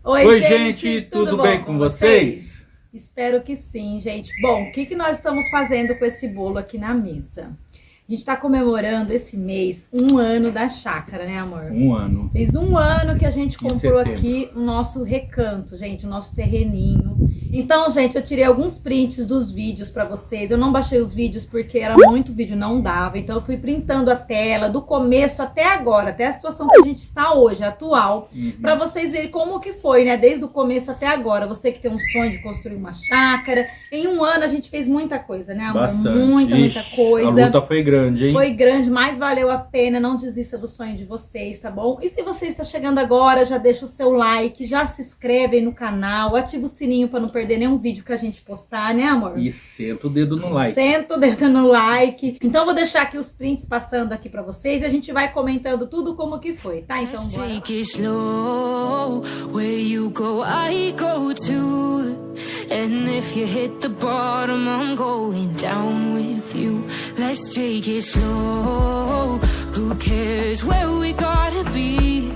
Oi, gente, tudo bem com vocês? Espero que sim, gente. Bom, o que nós estamos fazendo com esse bolo aqui na mesa? A gente tá comemorando esse mês 1 ano da chácara, né, amor? 1 ano. Fez 1 ano que a gente comprou aqui o nosso recanto, gente, o nosso terreninho. Então, gente, eu tirei alguns prints dos vídeos pra vocês. Eu não baixei os vídeos porque era muito vídeo, não dava. Então, eu fui printando a tela do começo até agora, até a situação que a gente está hoje, atual, pra vocês verem como que foi, né? Desde o começo até agora. Você que tem um sonho de construir uma chácara. Em 1 ano, a gente fez muita coisa, né, amor? Bastante. Muita coisa. A luta foi grande, hein? Foi grande, mas valeu a pena. Não desista do sonho de vocês, tá bom? E se você está chegando agora, já deixa o seu like, já se inscreve aí no canal, ativa o sininho pra não perder nenhum vídeo que a gente postar, né, amor? E senta o dedo no like. Senta o dedo no like. Então eu vou deixar aqui os prints passando aqui pra vocês e a gente vai comentando tudo como que foi, tá? Então bora. Take it slow, where you go, I go too. And if you hit the bottom, I'm going down with you. Let's take it slow, who cares where we gotta be?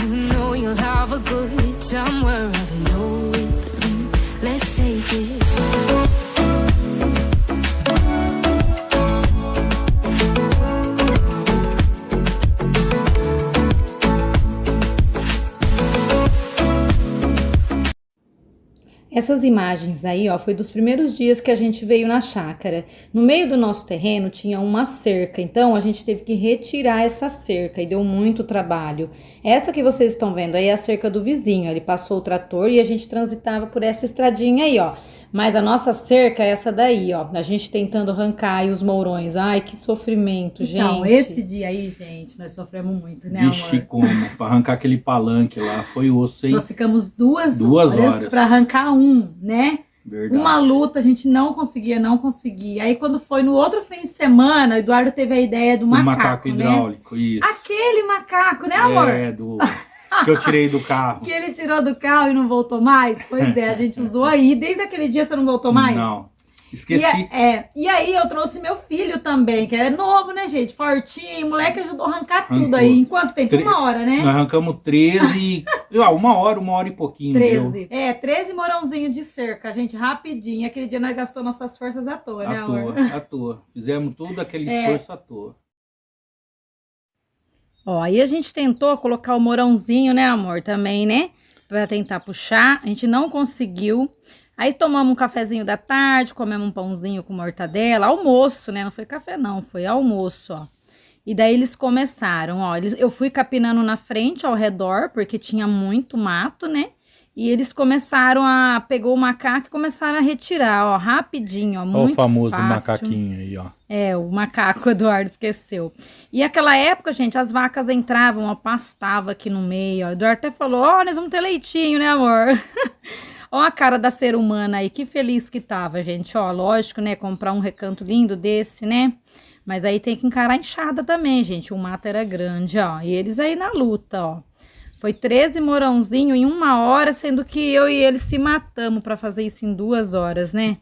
You know you'll have a good time wherever you're with me. Let's take it. Essas imagens aí, ó, foi dos primeiros dias que a gente veio na chácara. No meio do nosso terreno tinha uma cerca, então a gente teve que retirar essa cerca e deu muito trabalho. Essa que vocês estão vendo aí é a cerca do vizinho, ele passou o trator e a gente transitava por essa estradinha aí, ó. Mas a nossa cerca é essa daí, ó. A gente tentando arrancar aí os mourões. Ai, que sofrimento, gente. Então, esse dia aí, gente, nós sofremos muito, né, amor? Vixe, como? Pra arrancar aquele palanque lá, foi osso, hein? Nós ficamos 2 horas horas pra arrancar né? Verdade. Uma luta, a gente não conseguia. Aí quando foi no outro fim de semana, o Eduardo teve a ideia do macaco, né? hidráulico, isso. Aquele macaco, né, amor? É, que eu tirei do carro. Que ele tirou do carro e não voltou mais? Pois é, a gente usou aí. Desde aquele dia você não voltou mais? Não, esqueci. E aí eu trouxe meu filho também, que é novo, né, gente? Fortinho, moleque ajudou a arrancar tudo aí. Em quanto tempo? 1 hora, né? Nós arrancamos 13, 1 hora e pouquinho. 13. Deu. 13 morãozinhos de cerca, gente, rapidinho. Aquele dia nós gastou nossas forças à toa, né, amor? À toa. Fizemos tudo aquele esforço à toa. Ó, aí a gente tentou colocar o mourãozinho, né, amor, também, né? Pra tentar puxar, a gente não conseguiu. Aí tomamos um cafezinho da tarde, comemos um pãozinho com mortadela, almoço, né? Não foi café não, foi almoço, ó. E daí eles começaram, ó, eu fui capinando na frente, ao redor, porque tinha muito mato, né? E eles começaram pegou o macaco e começaram a retirar, ó, rapidinho, ó, muito fácil. Olha o famoso macaquinho aí, ó. É, o macaco, o Eduardo esqueceu. E aquela época, gente, as vacas entravam, ó, pastava aqui no meio, ó. O Eduardo até falou, ó, nós vamos ter leitinho, né, amor? Ó a cara da ser humana aí, que feliz que tava, gente, ó, lógico, né, comprar um recanto lindo desse, né? Mas aí tem que encarar a enxada também, gente, o mato era grande, ó, e eles aí na luta, ó. Foi 13 morãozinhos em 1 hora, sendo que eu e ele se matamos para fazer isso em 2 horas, né?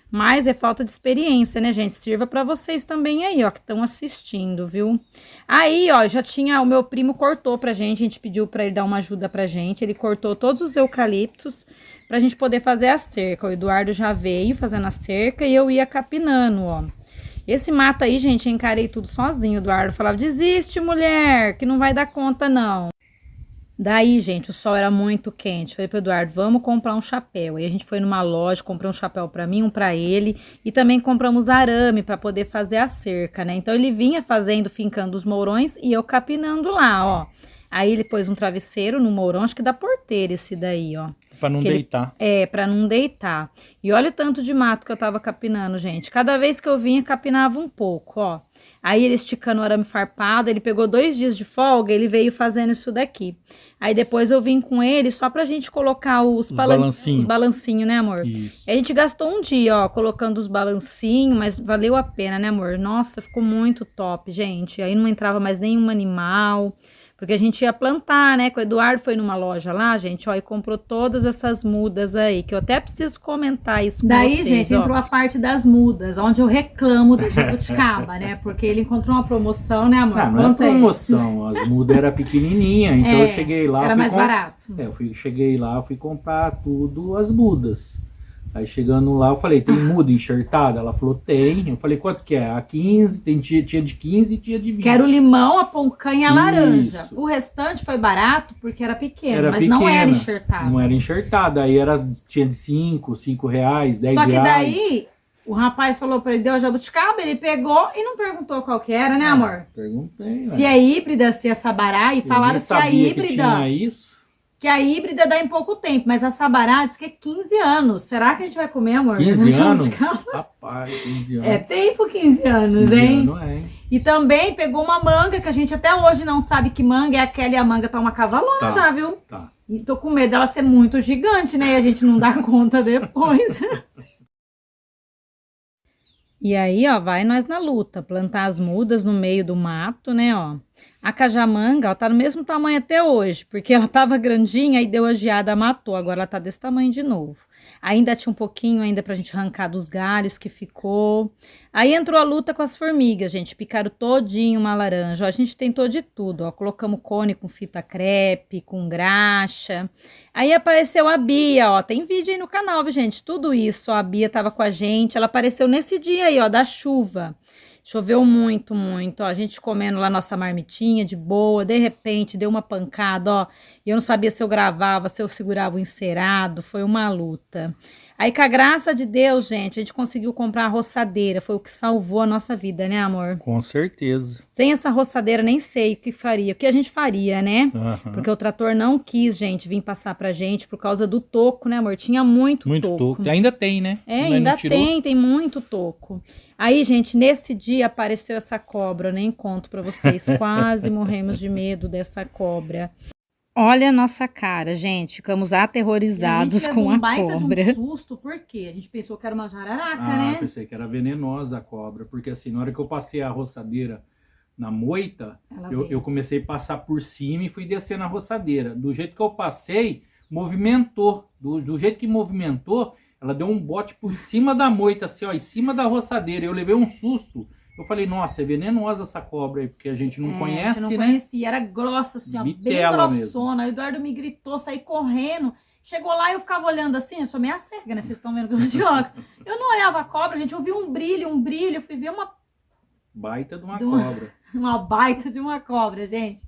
Mas é falta de experiência, né, gente? Sirva para vocês também aí, ó, que estão assistindo, viu? Aí, ó, já tinha, o meu primo cortou pra gente, a gente pediu para ele dar uma ajuda pra gente, ele cortou todos os eucaliptos pra gente poder fazer a cerca. O Eduardo já veio fazendo a cerca e eu ia capinando, ó. Esse mato aí, gente, eu encarei tudo sozinho. O Eduardo falava, desiste, mulher, que não vai dar conta, não. Daí, gente, o sol era muito quente. Falei pro Eduardo, vamos comprar um chapéu. Aí a gente foi numa loja, comprei um chapéu pra mim, um pra ele. E também compramos arame pra poder fazer a cerca, né? Então ele vinha fazendo, fincando os mourões e eu capinando lá, ó. Aí ele pôs um travesseiro no mourão, acho que da porteira esse daí, ó. Pra não deitar. Pra não deitar. E olha o tanto de mato que eu tava capinando, gente. Cada vez que eu vinha, capinava um pouco, ó. Aí ele esticando o arame farpado, ele pegou 2 dias de folga, ele veio fazendo isso daqui. Aí depois eu vim com ele só pra gente colocar os balancinhos, né, amor? Isso. A gente gastou um dia, ó, colocando os balancinhos, mas valeu a pena, né, amor? Nossa, ficou muito top, gente. Aí não entrava mais nenhum animal, porque a gente ia plantar, né? Que o Eduardo foi numa loja lá, gente, ó, e comprou todas essas mudas aí, que eu até preciso comentar isso com Daí, vocês, gente, ó. entrou a parte das mudas, onde eu reclamo da jabuticaba, né? Porque ele encontrou uma promoção, né, amor? Ah, não é Conta aí. promoção, as mudas eram pequenininhas, então eu cheguei lá... Era fui mais barato. cheguei lá, fui comprar tudo, as mudas. Aí chegando lá, eu falei, tem muda enxertada? Ela falou, tem. Eu falei, quanto que é? A 15, tinha de 15 e tinha de 20. Que era o limão, a poncanha e a laranja. Isso. O restante foi barato porque era pequeno, Era mas não era pequena, enxertado. Não era enxertada, aí tinha de 5 reais, 10 Só que reais. daí, o rapaz falou pra ele, deu a jabuticaba, ele pegou e não perguntou qual que era, né, amor? Perguntei, Se é híbrida, se é sabará, e falaram que a híbrida... Que tinha isso. Que a híbrida dá em pouco tempo, mas a sabará diz que é 15 anos. Será que a gente vai comer, amor? 15 anos? Jabuticaba? Rapaz, 15 anos. É tempo 15 anos, 15 hein? anos, é. E também pegou uma manga, que a gente até hoje não sabe que manga é aquela, e a manga tá uma cavalona Tá. já, viu? Tá. E tô com medo dela ser muito gigante, né? E a gente não dá conta depois. E aí, ó, vai nós na luta, plantar as mudas no meio do mato, né, ó. A cajamanga, ó, tá no mesmo tamanho até hoje, porque ela tava grandinha e deu a geada, matou, agora ela tá desse tamanho de novo. Ainda tinha um pouquinho ainda pra gente arrancar dos galhos que ficou. Aí entrou a luta com as formigas, gente, picaram todinho uma laranja, ó, a gente tentou de tudo, ó, colocamos cone com fita crepe, com graxa. Aí apareceu a Bia, ó, tem vídeo aí no canal, viu, gente, tudo isso, ó, a Bia tava com a gente, ela apareceu nesse dia aí, ó, da chuva. Choveu muito, muito, ó, a gente comendo lá nossa marmitinha de boa, de repente deu uma pancada, ó, e eu não sabia se eu gravava, se eu segurava o encerado, foi uma luta. Aí, com a graça de Deus, gente, a gente conseguiu comprar a roçadeira, foi o que salvou a nossa vida, né, amor? Com certeza. Sem essa roçadeira, nem sei o que faria, o que a gente faria, né? Aham. Porque o trator não quis, gente, vir passar pra gente por causa do toco, né, amor? Tinha muito toco. Ainda tem, né? É, Mas ainda não tirou. tem muito toco. Aí, gente, nesse dia apareceu essa cobra, eu nem conto pra vocês, quase morremos de medo dessa cobra. Olha a nossa cara, gente, ficamos aterrorizados com a cobra. De um susto, por quê? A gente pensou que era uma jararaca, né? Pensei que era venenosa a cobra, porque assim, na hora que eu passei a roçadeira na moita, eu comecei a passar por cima e fui descer na roçadeira. Do jeito que eu passei, movimentou. Do jeito que movimentou, ela deu um bote por cima da moita, assim, ó, em cima da roçadeira. Eu levei um susto. Eu falei, nossa, é venenosa essa cobra aí, porque a gente não conhece, a gente não né? conhecia, era grossa, assim, ó, bem Bitela grossona. O Eduardo me gritou, saí correndo. Chegou lá e eu ficava olhando assim, eu sou meio cega, né? Vocês estão vendo que eu sou de óculos. Eu não olhava a cobra, gente, eu vi um brilho, eu fui ver uma Baita de uma cobra. uma baita de uma cobra, gente.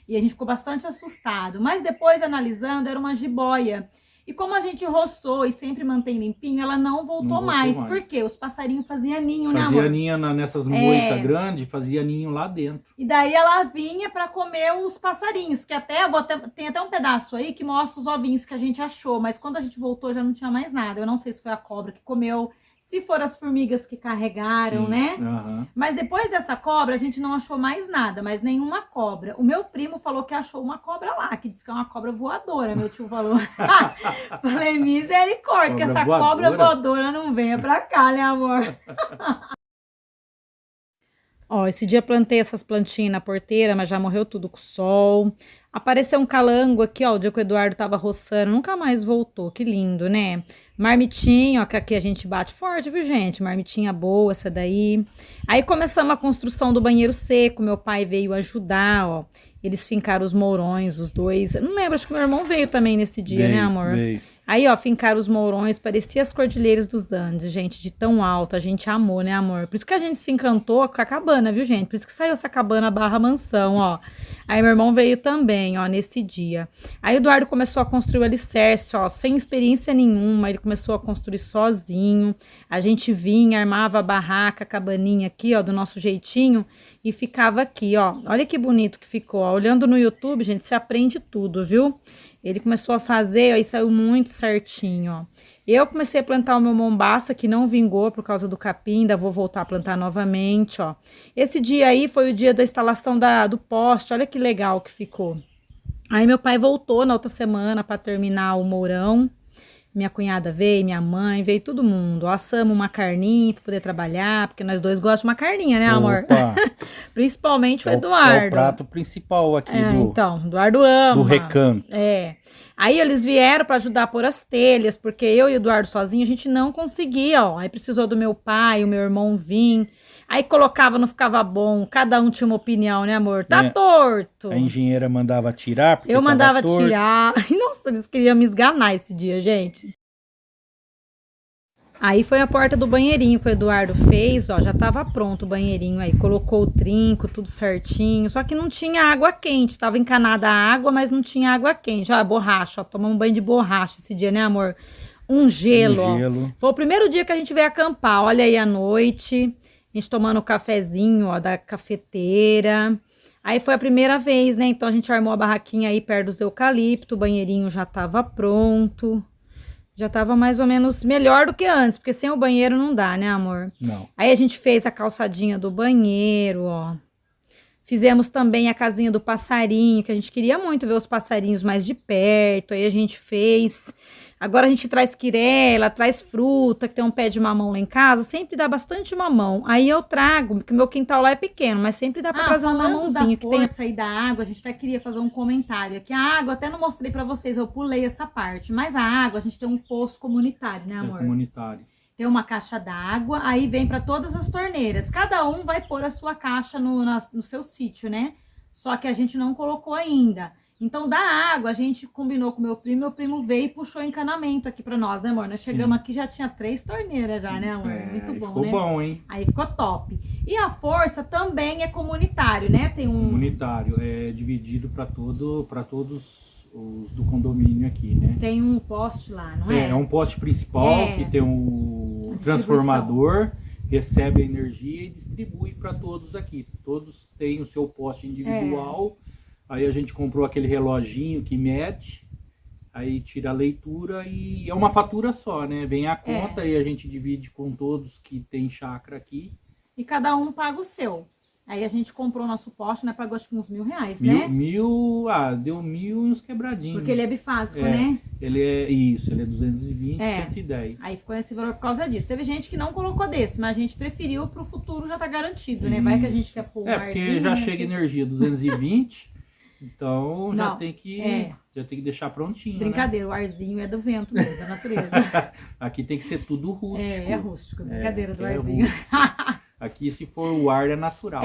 E a gente ficou bastante assustado. Mas depois, analisando, era uma jiboia. E como a gente roçou e sempre mantém limpinho, ela não voltou mais. Por quê? Os passarinhos faziam ninho, né, amor? Fazia ninho nessas moitas grandes, fazia ninho lá dentro. E daí ela vinha para comer os passarinhos, que até, tem até um pedaço aí que mostra os ovinhos que a gente achou. Mas quando a gente voltou já não tinha mais nada. Eu não sei se foi a cobra que comeu, se foram as formigas que carregaram, Sim, né? Uhum. Mas depois dessa cobra, a gente não achou mais nada, mas nenhuma cobra. O meu primo falou que achou uma cobra lá, que disse que é uma cobra voadora, meu tio falou. Falei, misericórdia, que essa cobra voadora não venha pra cá, né, amor? Ó, esse dia plantei essas plantinhas na porteira, mas já morreu tudo com o sol. Apareceu um calango aqui, ó, o dia que o Eduardo tava roçando, nunca mais voltou, que lindo, né? Marmitinha, ó, que aqui a gente bate forte, viu, gente? Marmitinha boa, essa daí. Aí começamos a construção do banheiro seco, meu pai veio ajudar, ó. Eles fincaram os mourões, os dois. Eu não lembro, acho que meu irmão veio também nesse dia, né, amor? Veio. Aí, ó, fincaram os mourões, parecia as Cordilheiras dos Andes, gente, de tão alto, a gente amou, né, amor? Por isso que a gente se encantou com a cabana, viu, gente? Por isso que saiu essa cabana barra mansão, ó. Aí meu irmão veio também, ó, nesse dia. Aí o Eduardo começou a construir o alicerce, ó, sem experiência nenhuma, ele começou a construir sozinho. A gente vinha, armava a barraca, a cabaninha aqui, ó, do nosso jeitinho, e ficava aqui, ó. Olha que bonito que ficou, ó. Olhando no YouTube, gente, você aprende tudo, viu? Ele começou a fazer, ó, e saiu muito certinho, ó. Eu comecei a plantar o meu mombaça, que não vingou por causa do capim, ainda vou voltar a plantar novamente, ó. Esse dia aí foi o dia da instalação do poste, olha que legal que ficou. Aí meu pai voltou na outra semana para terminar o mourão. Minha cunhada veio, minha mãe, veio todo mundo. Assamos uma carninha pra poder trabalhar, porque nós dois gostamos de uma carninha, né, amor? Opa. Principalmente o Eduardo. É o prato principal aqui Então, Eduardo ama. do recanto. Aí eles vieram para ajudar a pôr as telhas, porque eu e o Eduardo sozinho a gente não conseguia, ó. Aí precisou do meu pai, o meu irmão vir. Aí colocava, não ficava bom. Cada um tinha uma opinião, né, amor? Tá torto. A engenheira mandava tirar, porque eu mandava torto. tirar. Nossa, eles queriam me esganar esse dia, gente. Aí foi a porta do banheirinho que o Eduardo fez, ó, já tava pronto o banheirinho aí, colocou o trinco, tudo certinho, só que não tinha água quente, tava encanada a água, mas não tinha água quente, ó, borracha, ó, tomamos um banho de borracha esse dia, né, amor? Um gelo, ó. Foi o primeiro dia que a gente veio acampar, olha aí à noite, a gente tomando o cafezinho, ó, da cafeteira. Aí foi a primeira vez, né, então a gente armou a barraquinha aí perto dos eucalipto, o banheirinho já tava pronto. Já tava mais ou menos melhor do que antes, porque sem o banheiro não dá, né, amor? Não. Aí a gente fez a calçadinha do banheiro, ó. Fizemos também a casinha do passarinho, que a gente queria muito ver os passarinhos mais de perto. Aí a gente fez. Agora a gente traz quirela, traz fruta, que tem um pé de mamão lá em casa. Sempre dá bastante mamão. Aí eu trago, porque meu quintal lá é pequeno, mas sempre dá pra trazer um mamãozinho. Da força e da água, a gente até queria fazer um comentário aqui. A água, até não mostrei pra vocês, eu pulei essa parte. Mas a água, a gente tem um poço comunitário, né, amor? É comunitário. Tem uma caixa d'água, aí vem pra todas as torneiras. Cada um vai pôr a sua caixa no seu sítio, né? Só que a gente não colocou ainda. Então, da água, a gente combinou com meu primo veio e puxou encanamento aqui pra nós, né, amor? Nós chegamos aqui, já tinha 3 torneiras já, né, amor? Muito bom, ficou né? Bom, hein? Aí ficou top. E a força também é comunitário, né? Tem um... Comunitário, é dividido para todos os do condomínio aqui, né? Tem um poste lá, não é? É um poste principal que tem um transformador, recebe a energia e distribui para todos aqui. Todos têm o seu poste individual. Aí a gente comprou aquele reloginho que mede, aí tira a leitura e é uma fatura só, né? Vem a conta e a gente divide com todos que tem chácara aqui. E cada um paga o seu. Aí a gente comprou o nosso poste, né? Pagou acho que uns R$1.000, né? Deu 1.000 e uns quebradinhos. Porque ele é bifásico, né? Ele é 220, 110. Aí ficou esse valor por causa disso. Teve gente que não colocou desse, mas a gente preferiu pro futuro já tá garantido, né? Vai que a gente quer pôr um porque já chega energia 220, então já tem que deixar prontinho, brincadeira, né? O arzinho é do vento mesmo, da natureza. Aqui tem que ser tudo rústico. É rústico, brincadeira do arzinho. Aqui, se for o ar, é natural.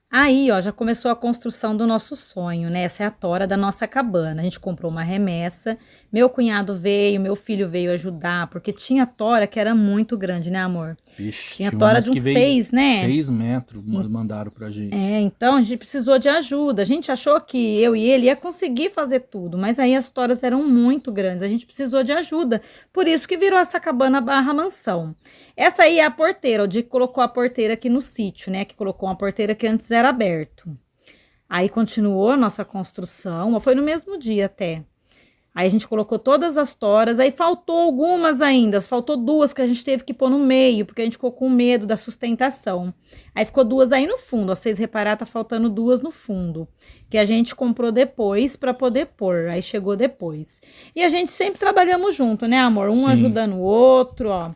Aí, ó, já começou a construção do nosso sonho, né? Essa é a tora da nossa cabana. A gente comprou uma remessa, meu cunhado veio, meu filho veio ajudar, porque tinha tora que era muito grande, né, amor? Vixe, tinha tora de uns 6, né? 6 metros mandaram pra gente. Então a gente precisou de ajuda. A gente achou que eu e ele ia conseguir fazer tudo, mas aí as toras eram muito grandes, a gente precisou de ajuda. Por isso que virou essa cabana barra mansão. Essa aí é a porteira, o dia que colocou a porteira aqui no sítio, né? Que colocou uma porteira que antes era aberto. Aí continuou a nossa construção, foi no mesmo dia até. Aí a gente colocou todas as toras, aí faltou algumas ainda, faltou 2 que a gente teve que pôr no meio, porque a gente ficou com medo da sustentação. Aí ficou 2 aí no fundo, ó, vocês repararam, tá faltando 2 no fundo, que a gente comprou depois para poder pôr, aí chegou depois. E a gente sempre trabalhamos junto, né, amor? Um ajudando o outro, ó.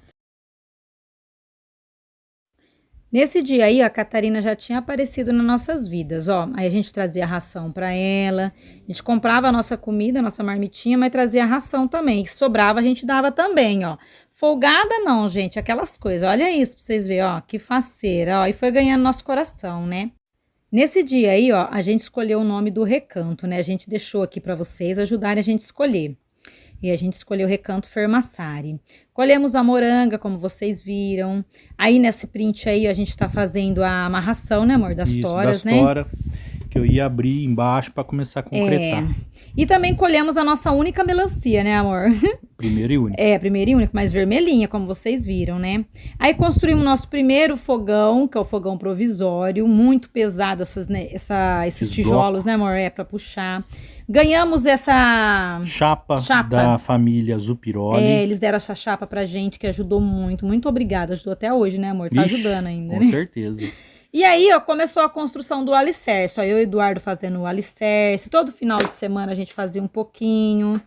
Nesse dia aí, a Catarina já tinha aparecido nas nossas vidas, ó. Aí a gente trazia ração para ela, a gente comprava a nossa comida, a nossa marmitinha, mas trazia ração também. Se sobrava, a gente dava também, ó. Folgada não, gente, aquelas coisas. Olha isso pra vocês verem, ó, que faceira, ó. E foi ganhando nosso coração, né? Nesse dia aí, ó, a gente escolheu o nome do recanto, né? A gente deixou aqui para vocês ajudarem a gente a escolher. E a gente escolheu o Recanto Fermassari. Colhemos a moranga, como vocês viram. Aí, nesse print aí, a gente tá fazendo a amarração, né, amor? Das toras, né? Tora, que eu ia abrir embaixo para começar a concretar. E também colhemos a nossa única melancia, né, amor? Primeira e única. Primeira e única, mas vermelhinha, como vocês viram, né? Aí construímos o nosso primeiro fogão, que é o fogão provisório. Muito pesado esses tijolos, né, amor? Para puxar. Ganhamos essa chapa da família Zupiroli. Eles deram essa chapa pra gente, que ajudou muito. Muito obrigada. Ajudou até hoje, né, amor? Tá ajudando ainda, com né? certeza. E aí, ó, começou a construção do alicerce. Ó, eu e o Eduardo fazendo o alicerce. Todo final de semana a gente fazia um pouquinho.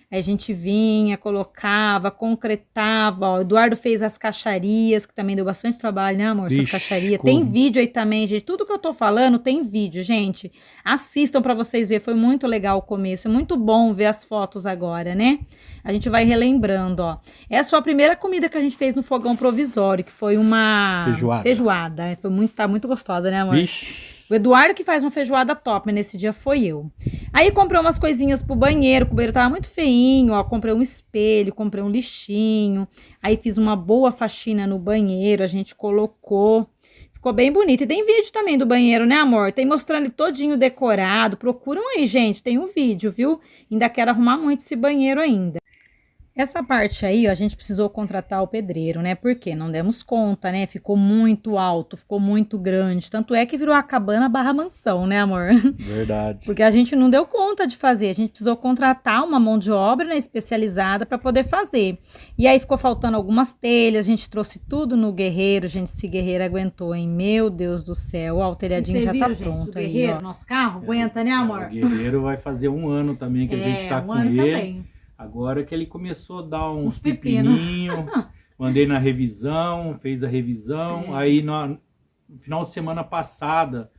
Aí a gente vinha, colocava, concretava. Ó, o Eduardo fez as caixarias, que também deu bastante trabalho, né, amor? Essas caixarias. Tem vídeo aí também, gente. Tudo que eu tô falando tem vídeo, gente. Assistam pra vocês verem. Foi muito legal o começo. É muito bom ver as fotos agora, né? A gente vai relembrando, ó. Essa foi a primeira comida que a gente fez no fogão provisório, que foi uma feijoada. Tá muito gostosa, né, amor? Vixe. O Eduardo que faz uma feijoada top, mas nesse dia foi eu. Aí comprei umas coisinhas pro banheiro, que o banheiro tava muito feinho, ó. Comprei um espelho, comprei um lixinho. Aí fiz uma boa faxina no banheiro, a gente colocou. Ficou bem bonito. E tem vídeo também do banheiro, né, amor? Tem mostrando ele todinho decorado. Procuram aí, gente. Tem um vídeo, viu? Ainda quero arrumar muito esse banheiro ainda. Essa parte aí, ó, a gente precisou contratar o pedreiro, né? Porque não demos conta, né? Ficou muito alto, ficou muito grande. Tanto é que virou a cabana barra mansão, né, amor? Verdade. Porque a gente não deu conta de fazer. A gente precisou contratar uma mão de obra, né, especializada para poder fazer. E aí ficou faltando algumas telhas. A gente trouxe tudo no guerreiro. Gente, esse guerreiro aguentou, hein? Meu Deus do céu. Ó, o telhadinho já tá pronto aí, guerreiro, ó. Nosso carro aguenta, né, amor? O guerreiro vai fazer 1 ano também que a gente tá um com ano ele. também. Agora que ele começou a dar uns pepino. pepininhos, mandei na revisão, fez a revisão. Aí no final de semana passada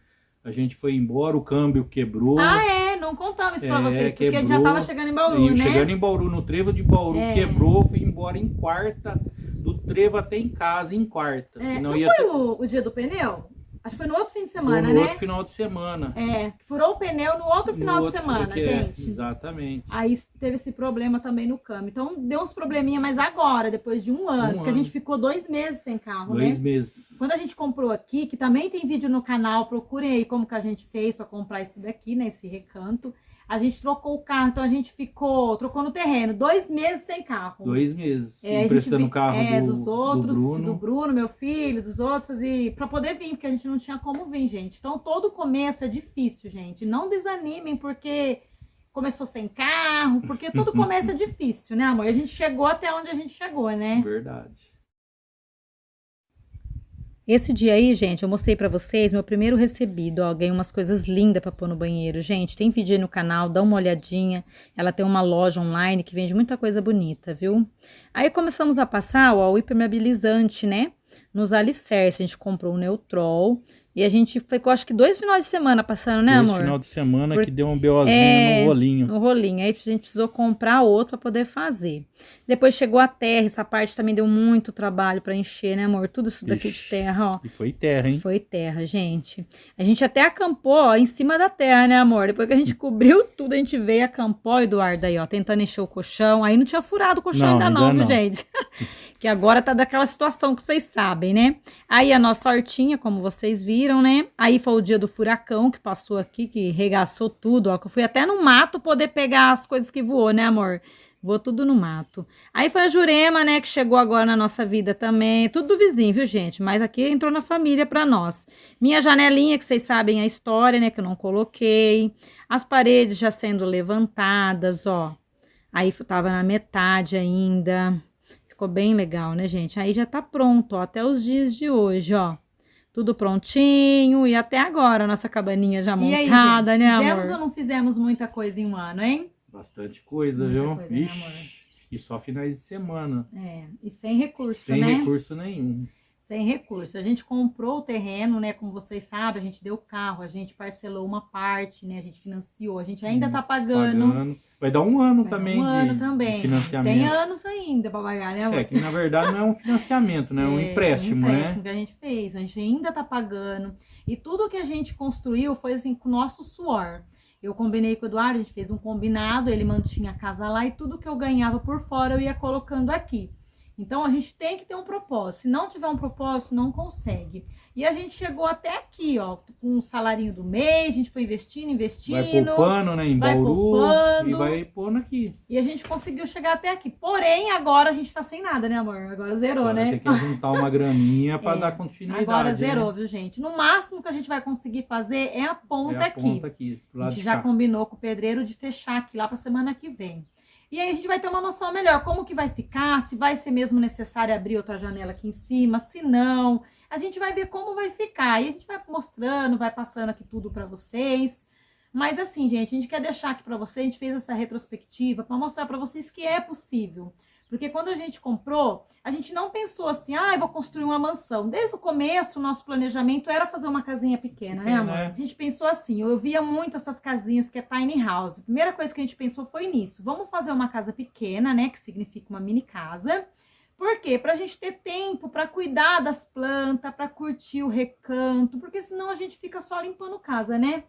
a gente foi embora, o câmbio quebrou. Ah, não contamos isso pra vocês, porque quebrou. já tava chegando em Bauru, né? Chegando em Bauru, no trevo de Bauru, quebrou, fui embora em quarta, do trevo até em casa em quarta. Senão não ia foi o dia do pneu? Acho que foi no outro fim de semana, foi no né? outro final de semana. Furou o pneu no outro final de semana, gente. Exatamente. Aí teve esse problema também no câmbio. Então deu uns probleminha, mas agora, depois de 1 ano, porque a gente ficou 2 meses sem carro, 2 né? meses. Quando a gente comprou aqui, que também tem vídeo no canal, procurem aí como que a gente fez para comprar isso daqui, né? Esse recanto. A gente trocou o carro, então a gente trocou no terreno, 2 meses sem carro. 2 meses, emprestando o carro dos outros, do Bruno, meu filho, dos outros, e para poder vir, porque a gente não tinha como vir, gente. Então todo começo é difícil, gente. Não desanimem, porque começou sem carro, porque todo começo é difícil, né, amor? A gente chegou até onde a gente chegou, né? Verdade. Esse dia aí, gente, eu mostrei pra vocês meu primeiro recebido, ó, ganhei umas coisas lindas pra pôr no banheiro. Gente, tem vídeo aí no canal, dá uma olhadinha. Ela tem uma loja online que vende muita coisa bonita, viu? Aí começamos a passar, ó, o impermeabilizante, né? Nos alicerces, a gente comprou o Neutrol. E a gente ficou, acho que 2 finais de semana passando, né, amor? 2 final de semana que deu um BOzinho no rolinho. No rolinho. Aí a gente precisou comprar outro para poder fazer. Depois chegou a terra. Essa parte também deu muito trabalho para encher, né, amor? Tudo isso daqui de terra, ó. E foi terra, hein? Foi terra, gente. A gente até acampou, ó, em cima da terra, né, amor? Depois que a gente cobriu tudo, a gente veio e acampou, Eduardo, aí, ó, tentando encher o colchão. Aí não tinha furado o colchão ainda não, viu, gente? Que agora tá daquela situação que vocês sabem, né? Aí a nossa hortinha, como vocês viram, né? Aí foi o dia do furacão que passou aqui, que regaçou tudo, ó. Que eu fui até no mato poder pegar as coisas que voou, né, amor? Voou tudo no mato. Aí foi a Jurema, né, que chegou agora na nossa vida também. Tudo do vizinho, viu, gente? Mas aqui entrou na família pra nós. Minha janelinha, que vocês sabem a história, né, que eu não coloquei. As paredes já sendo levantadas, ó. Aí tava na metade ainda. Ficou bem legal, né, gente? Aí já tá pronto, ó, até os dias de hoje, ó. Tudo prontinho e até agora a nossa cabaninha já montada, aí, gente, né, amor? Fizemos ou não fizemos muita coisa em 1 ano, hein? Bastante coisa, Muita viu? coisa, né, amor? E só finais de semana. E sem recurso, Sem né? recurso nenhum. Sem recurso. A gente comprou o terreno, né? Como vocês sabem, a gente deu o carro, a gente parcelou uma parte, né? A gente financiou, a gente ainda tá pagando. Vai dar 1 ano também de financiamento. Tem anos ainda pra pagar, né, amor? Que na verdade não é um financiamento, né? É um empréstimo, um empréstimo né? que a gente fez. A gente ainda tá pagando. E tudo que a gente construiu foi assim com o nosso suor. Eu combinei com o Eduardo, a gente fez um combinado, ele mantinha a casa lá e tudo que eu ganhava por fora eu ia colocando aqui. Então a gente tem que ter um propósito. Se não tiver um propósito, não consegue. E a gente chegou até aqui, ó, com um salarinho do mês, a gente foi investindo. Vai poupando, né, em Bauru e vai pondo aqui. E a gente conseguiu chegar até aqui. Porém, agora a gente tá sem nada, né, amor? Agora zerou, agora né? Tem que juntar uma graninha pra dar continuidade. Agora zerou, né? viu, gente? No máximo que a gente vai conseguir fazer é a ponta aqui. A gente já combinou com o pedreiro de fechar aqui lá pra semana que vem. E aí a gente vai ter uma noção melhor como que vai ficar, se vai ser mesmo necessário abrir outra janela aqui em cima, se não. a gente vai ver como vai ficar. E a gente vai mostrando, vai passando aqui tudo pra vocês. Mas assim, gente, a gente quer deixar aqui pra vocês, a gente fez essa retrospectiva pra mostrar pra vocês que é possível. Porque quando a gente comprou, a gente não pensou assim, eu vou construir uma mansão. Desde o começo, o nosso planejamento era fazer uma casinha pequena, né, amor? A gente pensou assim, eu via muito essas casinhas que é tiny house. A primeira coisa que a gente pensou foi nisso. Vamos fazer uma casa pequena, né, que significa uma mini casa. Por quê? Pra gente ter tempo pra cuidar das plantas, pra curtir o recanto, porque senão a gente fica só limpando casa, né?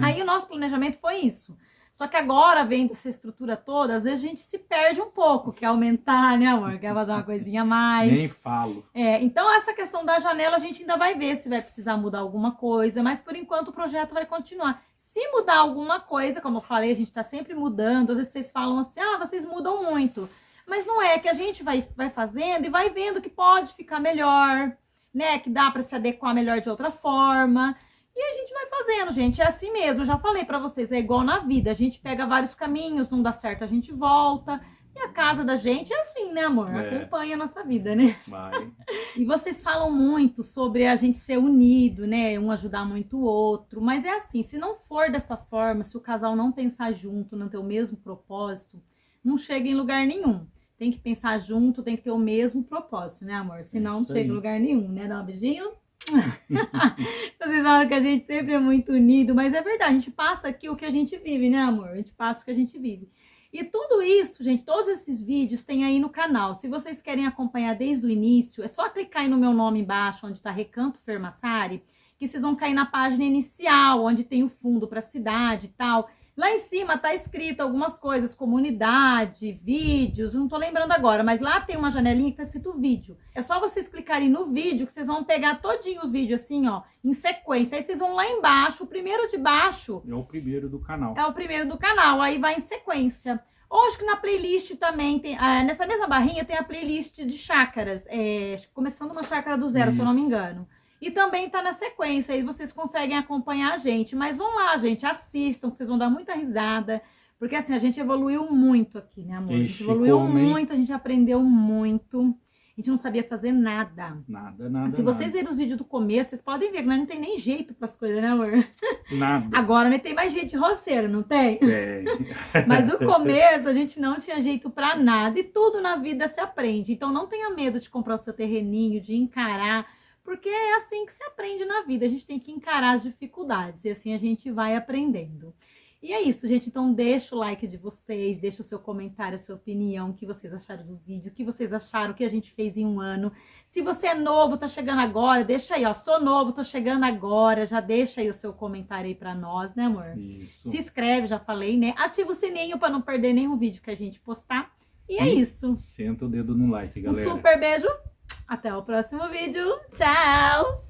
Aí o nosso planejamento foi isso. Só que agora, vendo essa estrutura toda, às vezes a gente se perde um pouco, quer aumentar, né, amor? Quer fazer uma coisinha a mais. Nem falo. Então essa questão da janela a gente ainda vai ver se vai precisar mudar alguma coisa, mas por enquanto o projeto vai continuar. Se mudar alguma coisa, como eu falei, a gente tá sempre mudando, às vezes vocês falam assim, vocês mudam muito. Mas não é, que a gente vai fazendo e vai vendo que pode ficar melhor, né, que dá para se adequar melhor de outra forma. E a gente vai fazendo, gente, é assim mesmo, eu já falei pra vocês, é igual na vida, a gente pega vários caminhos, não dá certo, a gente volta, e a casa da gente é assim, né, amor? Acompanha a nossa vida, né? Vai. E vocês falam muito sobre a gente ser unido, né, um ajudar muito o outro, mas é assim, se não for dessa forma, se o casal não pensar junto, não ter o mesmo propósito, não chega em lugar nenhum. Tem que pensar junto, tem que ter o mesmo propósito, né, amor? Senão não chega em lugar nenhum, né? Dá um beijinho. Vocês falam que a gente sempre é muito unido, mas é verdade, a gente passa aqui o que a gente vive, né, amor? A gente passa o que a gente vive. E tudo isso, gente, todos esses vídeos tem aí no canal. Se vocês querem acompanhar desde o início, é só clicar aí no meu nome embaixo, onde tá Recanto Fermassari, que vocês vão cair na página inicial, onde tem o fundo pra cidade e tal. Lá em cima tá escrito algumas coisas, comunidade, vídeos, não tô lembrando agora, mas lá tem uma janelinha que tá escrito vídeo. É só vocês clicarem no vídeo que vocês vão pegar todinho o vídeo assim, ó, em sequência. Aí vocês vão lá embaixo, o primeiro de baixo... É o primeiro do canal. É o primeiro do canal, aí vai em sequência. Ou acho que na playlist também tem, nessa mesma barrinha tem a playlist de chácaras, começando uma chácara do zero, se eu não me engano. E também tá na sequência, aí vocês conseguem acompanhar a gente. Mas vão lá, gente, assistam, que vocês vão dar muita risada. Porque assim, a gente evoluiu muito aqui, né, amor? A gente evoluiu muito, a gente aprendeu muito. A gente não sabia fazer nada. Nada. Se vocês verem os vídeos do começo, vocês podem ver que nós não tem nem jeito pras coisas, né, amor? Nada. Agora nós tem mais jeito de roceiro, não tem? É. Mas no começo a gente não tinha jeito pra nada. E tudo na vida se aprende. Então não tenha medo de comprar o seu terreninho, de encarar... Porque é assim que se aprende na vida, a gente tem que encarar as dificuldades e assim a gente vai aprendendo. E é isso, gente, então deixa o like de vocês, deixa o seu comentário, a sua opinião, o que vocês acharam do vídeo, o que vocês acharam, o que a gente fez em um ano. Se você é novo, tá chegando agora, deixa aí, ó, sou novo, tô chegando agora, já deixa aí o seu comentário aí pra nós, né, amor? Isso. Se inscreve, já falei, né? Ativa o sininho pra não perder nenhum vídeo que a gente postar. E é isso. Senta o dedo no like, galera. Um super beijo. Até o próximo vídeo. Tchau!